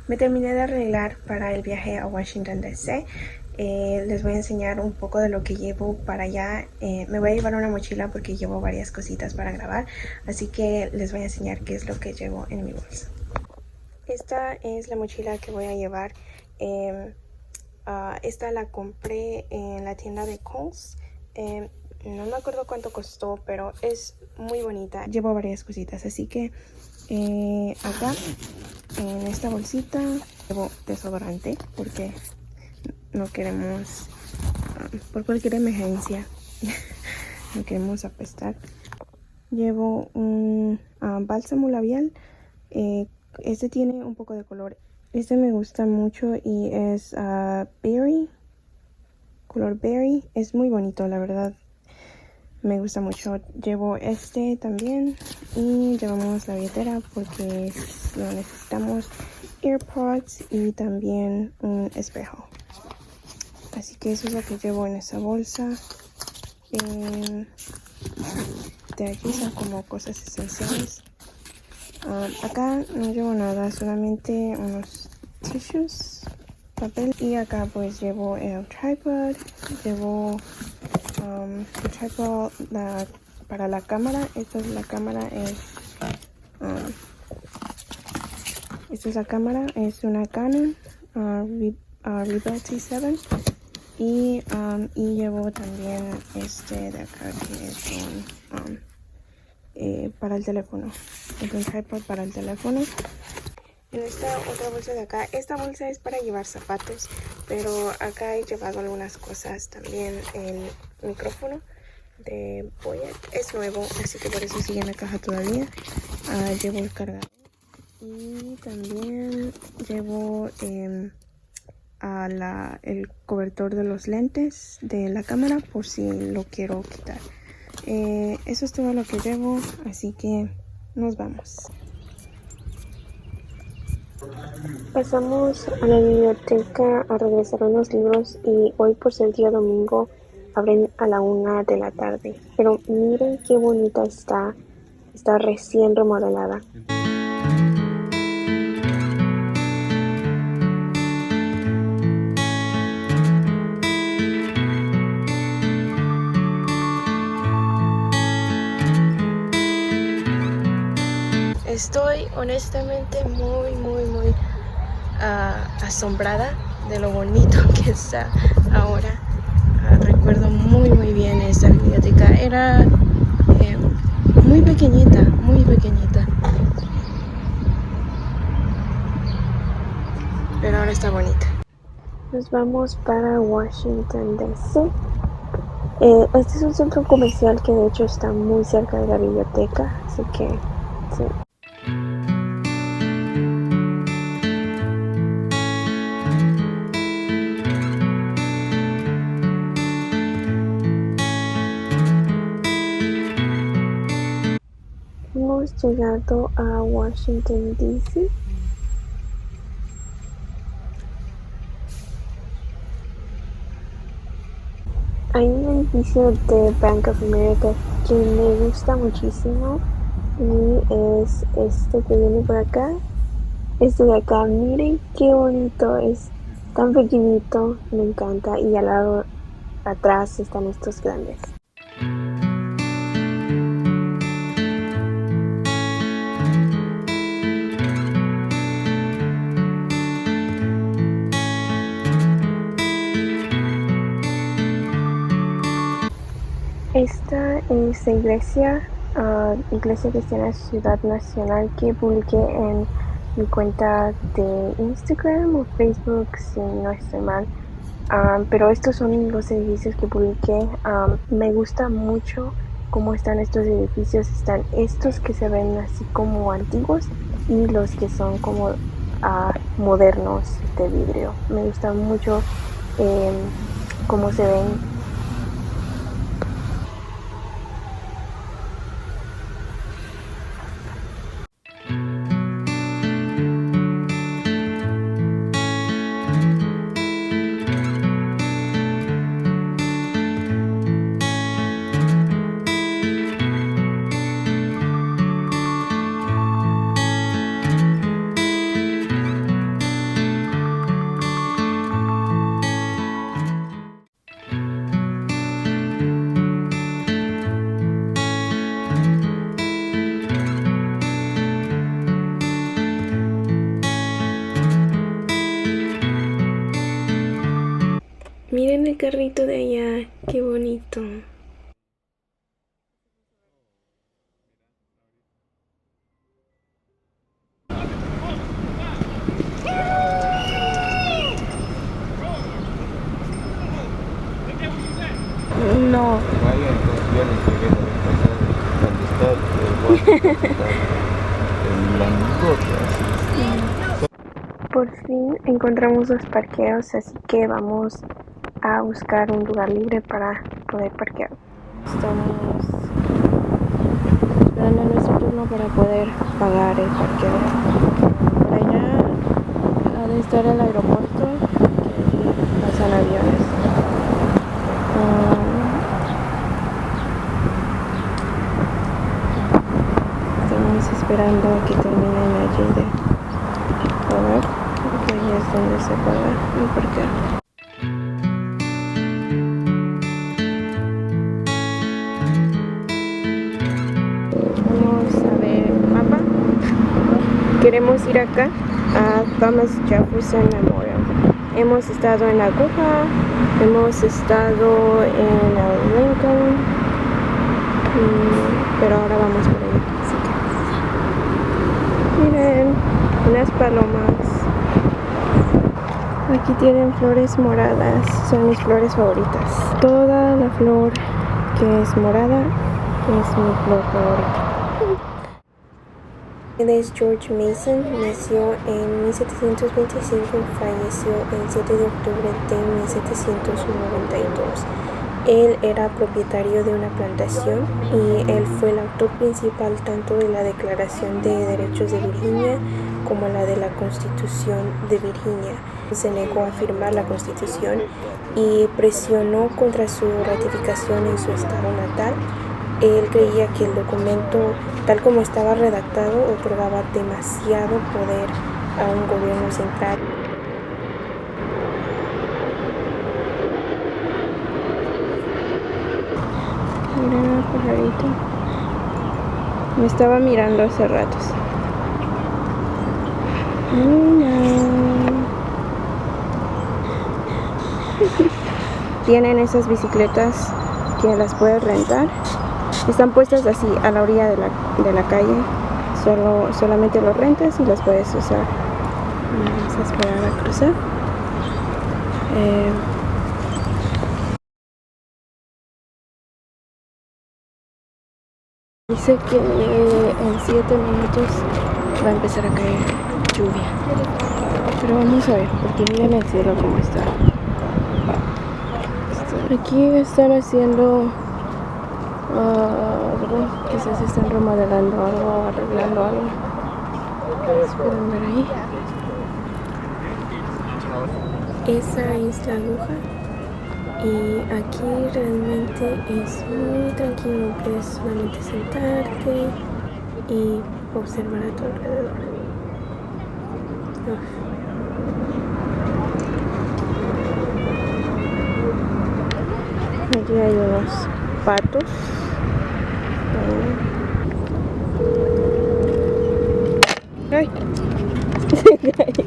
Me terminé de arreglar para el viaje a Washington DC. Les voy a enseñar un poco de lo que llevo para allá. Me voy a llevar una mochila porque llevo varias cositas para grabar, así que les voy a enseñar qué es lo que llevo en mi bolsa. Esta es la mochila que voy a llevar. Esta la compré en la tienda de Kohl's. No me acuerdo cuánto costó, pero es muy bonita. Llevo varias cositas, así que acá en esta bolsita llevo desodorante porque no queremos, por cualquier emergencia, no queremos apestar. Llevo un bálsamo labial. Este tiene un poco de color. Este me gusta mucho y es berry, color berry. Es muy bonito, la verdad. Me gusta mucho. Llevo este también y llevamos la billetera porque lo necesitamos, AirPods y también un espejo. Así que eso es lo que llevo en esa bolsa. De aquí son como cosas esenciales. Acá no llevo nada, solamente unos tissues, papel, y acá pues llevo el tripod, llevo el tripod para la cámara. Esta es la cámara, esta es la cámara, es una Canon Rebel T7. Y llevo también este de acá que es para el teléfono. Es un tripod para el teléfono. En esta otra bolsa de acá, esta bolsa es para llevar zapatos, pero acá he llevado algunas cosas también. El micrófono de Boyet es nuevo, así que por eso sigue en la caja todavía. Llevo el cargador y también llevo el cobertor de los lentes de la cámara por si lo quiero quitar. Eso es todo lo que llevo, así que nos vamos. Pasamos a la biblioteca a regresar unos libros y hoy, por ser día domingo, abren a la 1 de la tarde. Pero miren qué bonita está recién remodelada. Estoy honestamente muy asombrada de lo bonito que está ahora. Recuerdo muy bien esta biblioteca. Era muy pequeñita, pero ahora está bonita. Nos vamos para Washington DC. Este es un centro comercial que de hecho está muy cerca de la biblioteca, así que sí. Hemos llegado a Washington DC. Hay un edificio de Bank of America que me gusta muchísimo y es este que viene por acá. Este de acá, miren qué bonito, es tan pequeñito, me encanta, y al lado atrás están estos grandes. Esta es la Iglesia Cristiana Ciudad Nacional, que publiqué en mi cuenta de Instagram o Facebook, si no estoy mal. Pero estos son los edificios que publiqué. Me gusta mucho cómo están estos edificios. Están estos que se ven así como antiguos y los que son como modernos de vidrio. Me gusta mucho cómo se ven. carrito de allá, qué bonito. No. Vaya, entonces yo les llegué la vez pasada donde está el Langote, así. Por fin encontramos los parqueos, así que vamos a buscar un lugar libre para poder parquear. Estamos esperando nuestro turno para poder pagar el parqueo. Por allá ha de estar el aeropuerto, que pasan aviones. Estamos esperando a que terminen allí de pagar, porque ahí es donde se paga el parqueo. Vamos a ver el mapa. Queremos ir acá a Thomas Jefferson Memorial. Hemos estado en la Aguja, hemos estado en el Lincoln, pero ahora vamos por ahí. Así que miren, unas palomas. Aquí tienen flores moradas, son mis flores favoritas. Toda la flor que es morada es mi flor favorita. Él es George Mason, nació en 1725 y falleció el 7 de octubre de 1792. Él era propietario de una plantación y él fue el autor principal tanto de la Declaración de Derechos de Virginia como la de la Constitución de Virginia. Se negó a firmar la Constitución y presionó contra su ratificación en su estado natal. Él creía que el documento, tal como estaba redactado, otorgaba demasiado poder a un gobierno central. Miren el pajarito. Me estaba mirando hace ratos. Tienen esas bicicletas que las puedes rentar. Están puestas así a la orilla de la calle. Solamente los rentas y las puedes usar. Vamos a esperar a cruzar. Dice que en 7 minutos va a empezar a caer lluvia. Pero vamos a ver, porque miren el cielo como está. Aquí están haciendo, ¿verdad? Quizás están remodelando algo, arreglando algo. Pueden ver ahí. Esa es la aguja. Y aquí realmente es muy tranquilo, puedes solamente sentarte y observar a tu alrededor. Aquí hay unos patos. ¡Ay! Se cayó.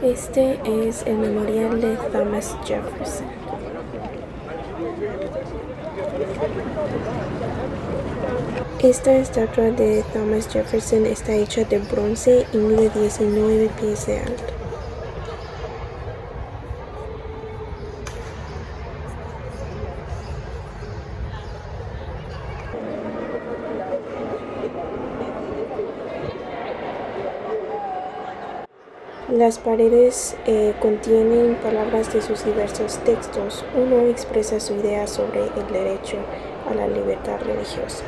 Este es el memorial de Thomas Jefferson. Esta estatua de Thomas Jefferson está hecha de bronce y mide 19 pies de alto. Las paredes contienen palabras de sus diversos textos. Uno expresa su idea sobre el derecho a la libertad religiosa.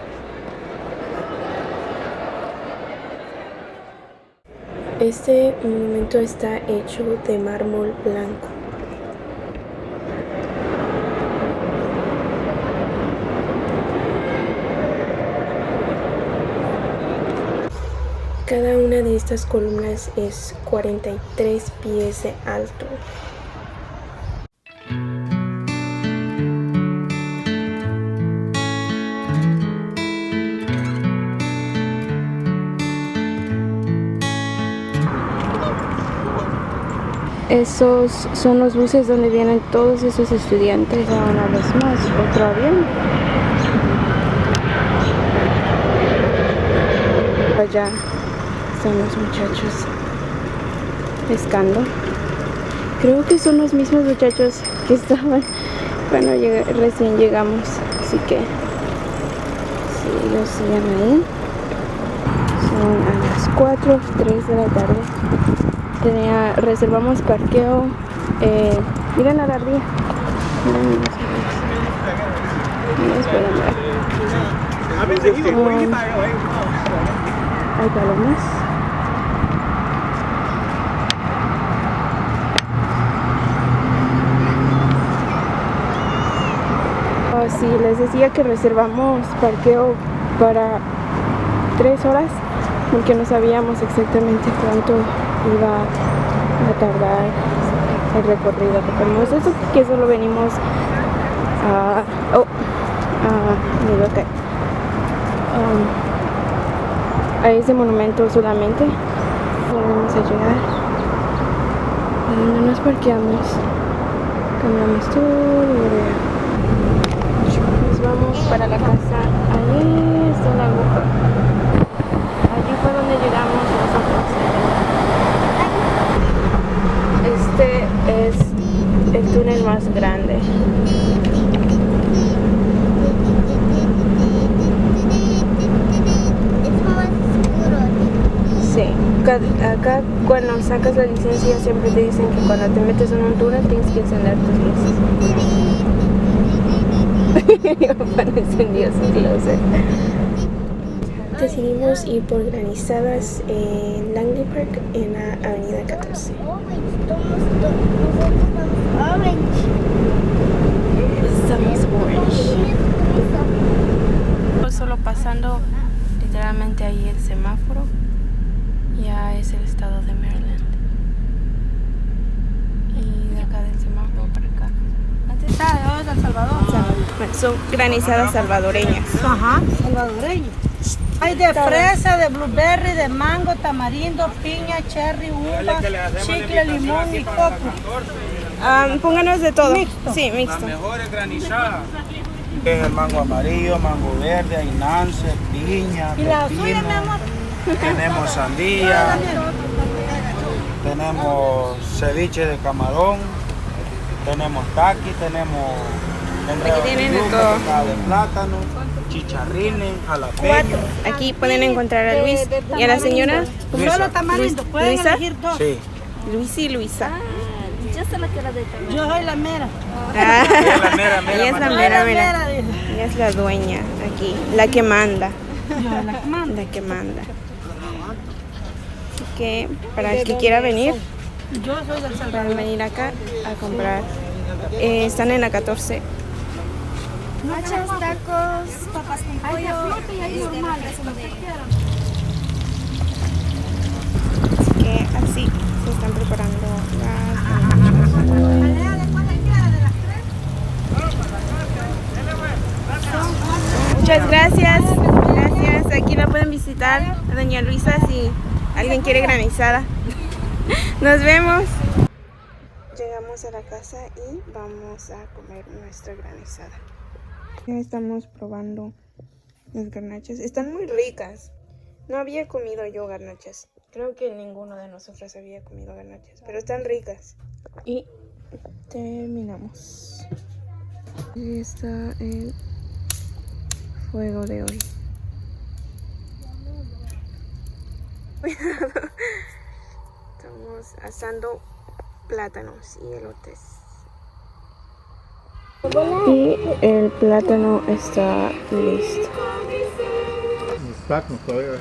Este monumento está hecho de mármol blanco. de estas columnas es 43 pies de alto. Esos son los buses donde vienen todos esos estudiantes. Una vez más, otro avión. Allá están los muchachos pescando. Creo que son los mismos muchachos que estaban cuando recién llegamos. Así que sí, ellos siguen ahí. Son a las 4:03 de la tarde. Reservamos parqueo. Miren a la ardilla. Miren los ardillas. No pueden ver. Hay palomas. Sí, les decía que reservamos parqueo para 3 horas porque no sabíamos exactamente cuánto iba a tardar el recorrido que tenemos. Eso que solo venimos a ese monumento solamente. Vamos a llegar a donde nos parqueamos, cambiamos todo. Nos vamos para la casa. Ahí está la aguja. Allí fue donde llegamos nosotros. Este es el túnel más grande. Sí, acá cuando sacas la licencia siempre te dicen que cuando te metes en un túnel tienes que encender tus luces. Mi papá no encendió sus luces. Decidimos ir por granizadas en Langley Park en la avenida 14. Estamos orange. Solo pasando literalmente ahí el semáforo. Ya es el estado de Maryland. Y de acá del semáforo para acá. Antes está de El Salvador. Son granizadas salvadoreñas. Ajá, salvadoreño. Hay de fresa, de blueberry, de mango, tamarindo, piña, cherry, uva, chicle, limón y coco. Pónganos de todo. Mixto. Sí, mixto. Las mejores granizadas. Es el mango amarillo, mango verde, ainance, piña, ¿Y la suya, mi pepino. amor? Tenemos sandía, tenemos ceviche de camarón, tenemos taqui, tenemos Aquí tienen de todo. de plátano, chicharrines, jalapeños. Aquí pueden encontrar a Luis y a la señora. Luisa. Solo tamarindo, pueden ¿Luisa? elegir dos. Sí. Luis y Luisa. Yo soy la mera. Ella es la mera, Ella es la mera. mera, Mera, mera. dice. Ella es la dueña aquí, la que manda. Yo la que mando. La que manda. Así que para el que quiera venir, Yo soy del Salvador. pueden venir acá a comprar. Están en la 14. Muchos tacos, papas con pollo, Así que así se están preparando las garnachas. Muchas gracias. Gracias. Aquí la pueden visitar a doña Luisa si alguien quiere granizada. Nos vemos. Llegamos a la casa y vamos a comer nuestra granizada. Ya estamos probando las garnachas. Están muy ricas. No había comido yo garnachas. Creo que ninguno de nosotros había comido garnachas, pero están ricas. Y terminamos. Ahí está el fuego de hoy. Estamos asando plátanos y elotes. Y el plátano está listo. Los plátanos todavía,